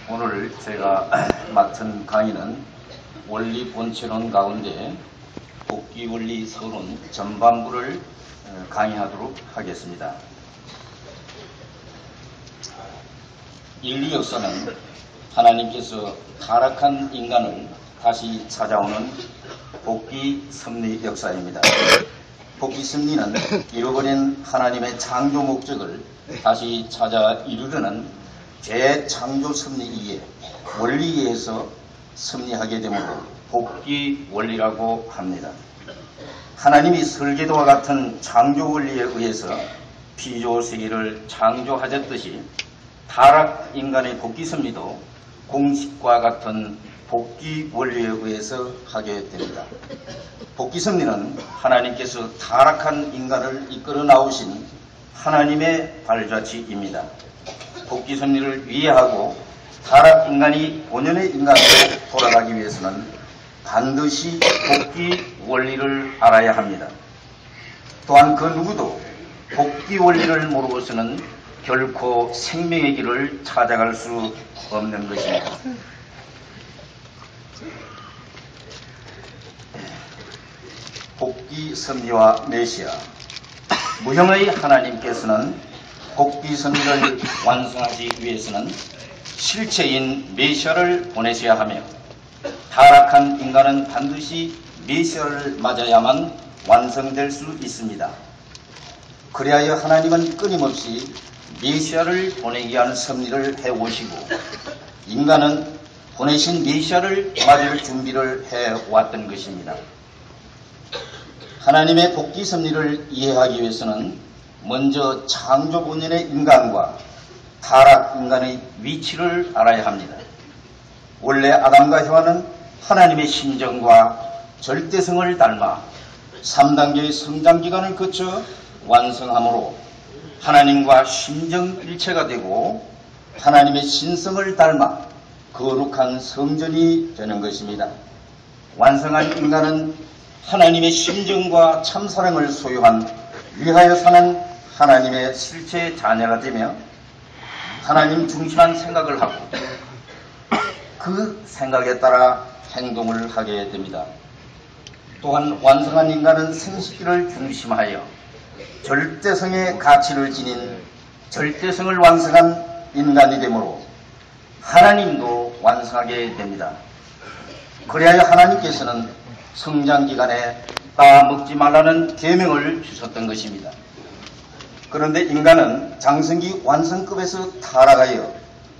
오늘 제가 맡은 강의는 원리 본체론 가운데 복귀 원리 서론 전반부를 강의하도록 하겠습니다. 인류 역사는 하나님께서 타락한 인간을 다시 찾아오는 복귀 섭리 역사입니다. 복귀 섭리는 잃어버린 하나님의 창조 목적을 다시 찾아 이루려는 재창조 섭리이기에 원리에서 섭리하게 되므로 복귀 원리라고 합니다. 하나님이 설계도와 같은 창조 원리에 의해서 피조 세계를 창조하셨듯이 타락 인간의 복귀 섭리도 공식과 같은 복귀 원리에 의해서 하게 됩니다. 복귀 섭리는 하나님께서 타락한 인간을 이끌어 나오신 하나님의 발자취입니다. 복귀 섭리를 이해하고 타락 인간이 본연의 인간으로 돌아가기 위해서는 반드시 복귀 원리를 알아야 합니다. 또한 그 누구도 복귀 원리를 모르고서는 결코 생명의 길을 찾아갈 수 없는 것입니다. 복귀 섭리와 메시아. 무형의 하나님께서는 복귀 섭리를 완성하기 위해서는 실체인 메시아를 보내셔야 하며 타락한 인간은 반드시 메시아를 맞아야만 완성될 수 있습니다. 그리하여 하나님은 끊임없이 메시아를 보내기 위한 섭리를 해오시고 인간은 보내신 메시아를 맞을 준비를 해왔던 것입니다. 하나님의 복귀 섭리를 이해하기 위해서는 먼저 창조 본연의 인간과 타락 인간의 위치를 알아야 합니다. 원래 아담과 해와는 하나님의 심정과 절대성을 닮아 3단계의 성장 기간을 거쳐 완성함으로 하나님과 심정일체가 되고 하나님의 신성을 닮아 거룩한 성전이 되는 것입니다. 완성한 인간은 하나님의 심정과 참사랑을 소유한 위하여 사는 하나님의 실체의 자녀가 되며 하나님 중심한 생각을 하고 그 생각에 따라 행동을 하게 됩니다. 또한 완성한 인간은 생식기를 중심하여 절대성의 가치를 지닌 절대성을 완성한 인간이 되므로 하나님도 완성하게 됩니다. 그리하여 하나님께서는 성장기간에 따먹지 말라는 계명을 주셨던 것입니다. 그런데 인간은 장성기 완성급에서 타락하여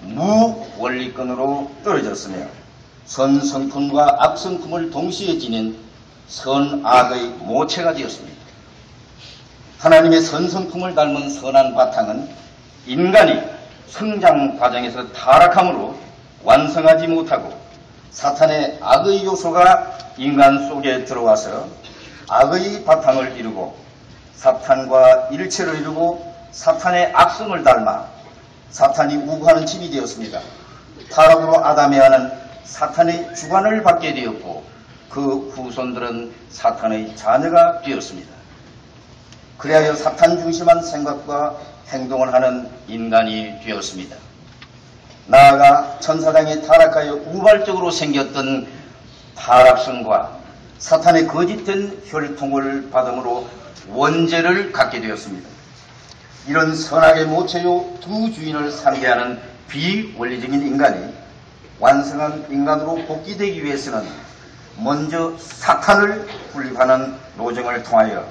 무원리권으로 떨어졌으며 선성품과 악성품을 동시에 지닌 선악의 모체가 되었습니다. 하나님의 선성품을 닮은 선한 바탕은 인간이 성장 과정에서 타락함으로 완성하지 못하고 사탄의 악의 요소가 인간 속에 들어와서 악의 바탕을 이루고 사탄과 일체를 이루고 사탄의 악성을 닮아 사탄이 우구하는 집이 되었습니다. 타락으로 아담에와는 사탄의 주관을 받게 되었고 그 후손들은 사탄의 자녀가 되었습니다. 그리하여 사탄 중심한 생각과 행동을 하는 인간이 되었습니다. 나아가 천사장이 타락하여 우발적으로 생겼던 타락성과 사탄의 거짓된 혈통을 받음으로 원죄를 갖게 되었습니다. 이런 선악의 모체요 두 주인을 상대하는 비원리적인 인간이 완성한 인간으로 복귀되기 위해서는 먼저 사탄을 분립하는 노정을 통하여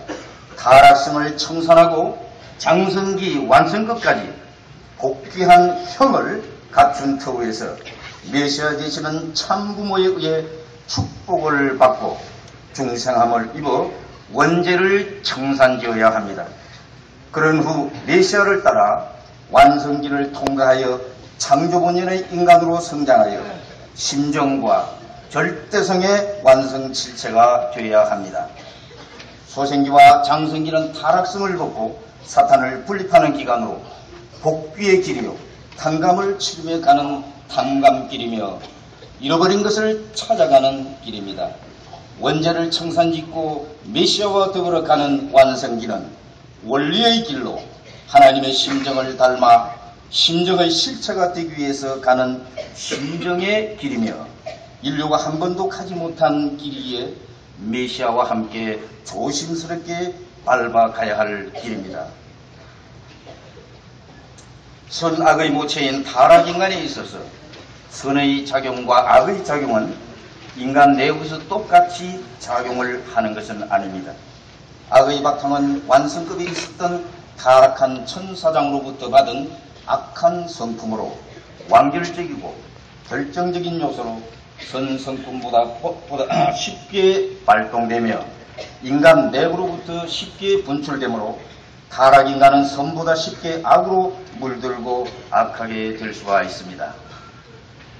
타락성을 청산하고 장성기 완성급까지 복귀한 형을 갖춘 터위에서 메시아 되시는 참부모에 의해 축복을 받고 중생함을 입어 원죄를 청산지어야 합니다. 그런 후 메시아를 따라 완성기를 통과하여 창조본연의 인간으로 성장하여 심정과 절대성의 완성질체가 되어야 합니다. 소생기와 장성기는 타락성을 덮고 사탄을 분립하는 기간으로 복귀의 길이요 탕감을 치르며 가는 탕감길이며 잃어버린 것을 찾아가는 길입니다. 원죄를 청산짓고 메시아와 더불어 가는 완성기는 원리의 길로 하나님의 심정을 닮아 심정의 실체가 되기 위해서 가는 심정의 길이며 인류가 한 번도 가지 못한 길이기에 메시아와 함께 조심스럽게 밟아가야 할 길입니다. 선악의 모체인 타락인간에 있어서 선의 작용과 악의 작용은 인간 내부에서 똑같이 작용을 하는 것은 아닙니다. 악의 바탕은 완성급에 있었던 타락한 천사장으로부터 받은 악한 성품으로 완결적이고 결정적인 요소로 선성품보다 쉽게 발동되며 인간 내부로부터 쉽게 분출되므로 타락인간은 선보다 쉽게 악으로 물들고 악하게 될 수가 있습니다.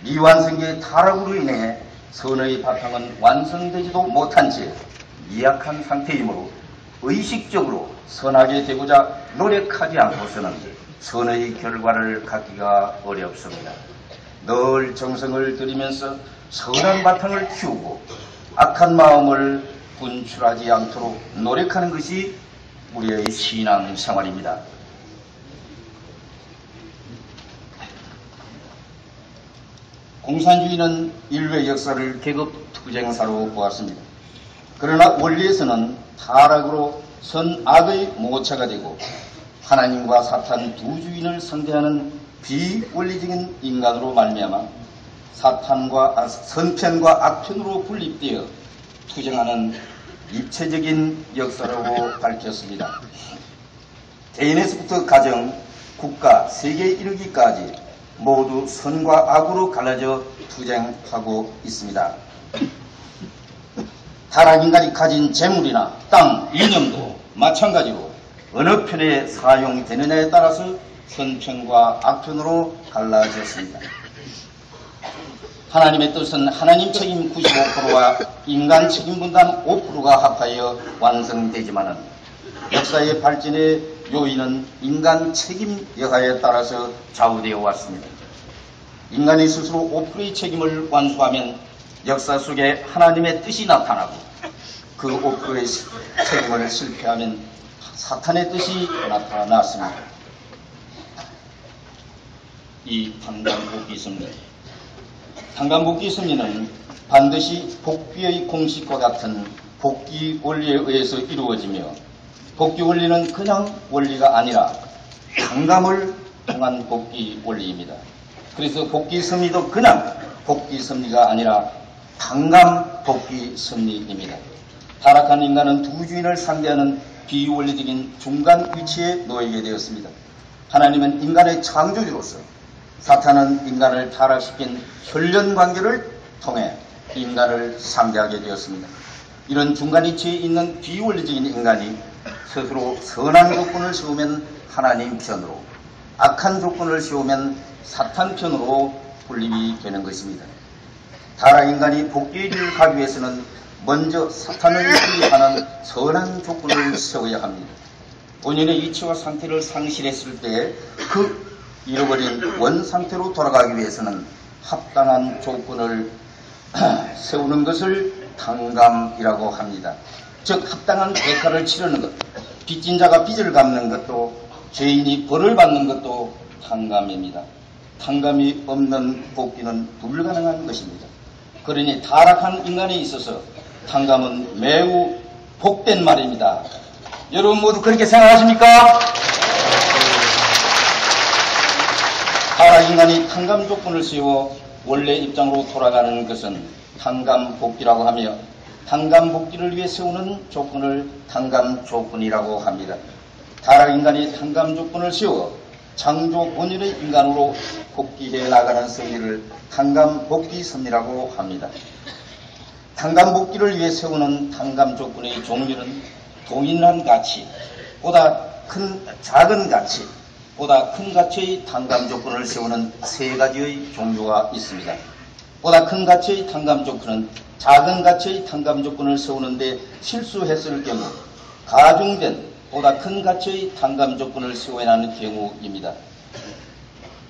미완성계의 타락으로 인해 선의 바탕은 완성되지도 못한 채 미약한 상태이므로 의식적으로 선하게 되고자 노력하지 않고서는 선의 결과를 갖기가 어렵습니다. 늘 정성을 들이면서 선한 바탕을 키우고 악한 마음을 분출하지 않도록 노력하는 것이 우리의 신앙 생활입니다. 공산주의는 인류의 역사를 계급 투쟁사로 보았습니다. 그러나 원리에서는 타락으로 선악의 모체가 되고 하나님과 사탄 두 주인을 상대하는 비원리적인 인간으로 말미암아 선편과 악편으로 분립되어 투쟁하는 입체적인 역사라고 밝혔습니다. 개인에서부터 가정, 국가, 세계에 이르기까지 모두 선과 악으로 갈라져 투쟁하고 있습니다. 타락인간이 가진 재물이나 땅, 이념도 마찬가지로 어느 편에 사용되느냐에 따라서 선편과 악편으로 갈라졌습니다. 하나님의 뜻은 하나님 책임 95%와 인간 책임 분담 5%가 합하여 완성되지만은 역사의 발전의 요인은 인간 책임 여하에 따라서 좌우되어 왔습니다. 인간이 스스로 5%의 책임을 완수하면 역사 속에 하나님의 뜻이 나타나고 그 5%의 책임을 실패하면 사탄의 뜻이 나타났습니다. 이 탄감복귀 섭리. 탄감복귀 섭리는 반드시 복귀의 공식과 같은 복귀 원리에 의해서 이루어지며 복귀 원리는 그냥 원리가 아니라 탄감을 통한 복귀 원리입니다. 그래서 복귀 섭리도 그냥 복귀 섭리가 아니라 탄감 복귀 섭리입니다. 타락한 인간은 두 주인을 상대하는 비원리적인 중간 위치에 놓이게 되었습니다. 하나님은 인간의 창조주로서 사탄은 인간을 타락시킨 혈연 관계를 통해 인간을 상대하게 되었습니다. 이런 중간 위치에 있는 비원리적인 인간이 스스로 선한 조건을 세우면 하나님 편으로, 악한 조건을 세우면 사탄 편으로 분립이 되는 것입니다. 타락인간이 복귀의 길을 가기 위해서는 먼저 사탄을 이기하는 선한 조건을 세워야 합니다. 본인의 이치와 상태를 상실했을 때 그 잃어버린 원 상태로 돌아가기 위해서는 합당한 조건을 세우는 것을 탄감이라고 합니다. 즉 합당한 대가를 치르는 것, 빚진 자가 빚을 갚는 것도 죄인이 벌을 받는 것도 탄감입니다. 탄감이 없는 복귀는 불가능한 것입니다. 그러니 타락한 인간에 있어서 탄감은 매우 복된 말입니다. 여러분 모두 그렇게 생각하십니까? 타락 인간이 탄감 조건을 세워 원래 입장으로 돌아가는 것은 탄감 복귀라고 하며 탄감 복귀를 위해 세우는 조건을 탄감 조건이라고 합니다. 타락 인간이 탄감 조건을 세워 창조 본연의 인간으로 복귀해 나가는 섭리를 탄감 복귀 섭리라고 합니다. 탄감 복귀를 위해 세우는 탄감 조건의 종류는 동일한 가치, 작은 가치, 보다 큰 가치의 탄감 조건을 세우는 세 가지의 종류가 있습니다. 보다 큰 가치의 탄감 조건은 작은 가치의 탄감 조건을 세우는데 실수했을 경우 가중된 보다 큰 가치의 탄감 조건을 세워야 하는 경우입니다.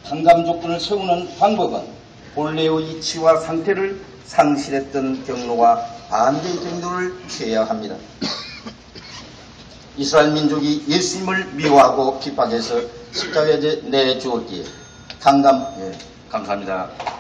탄감 조건을 세우는 방법은 본래의 이치와 상태를 상실했던 경로와 반대의 경로를 취해야 합니다. 이스라엘 민족이 예수님을 미워하고 핍박해서 십자가에 내주었기에 감사합니다.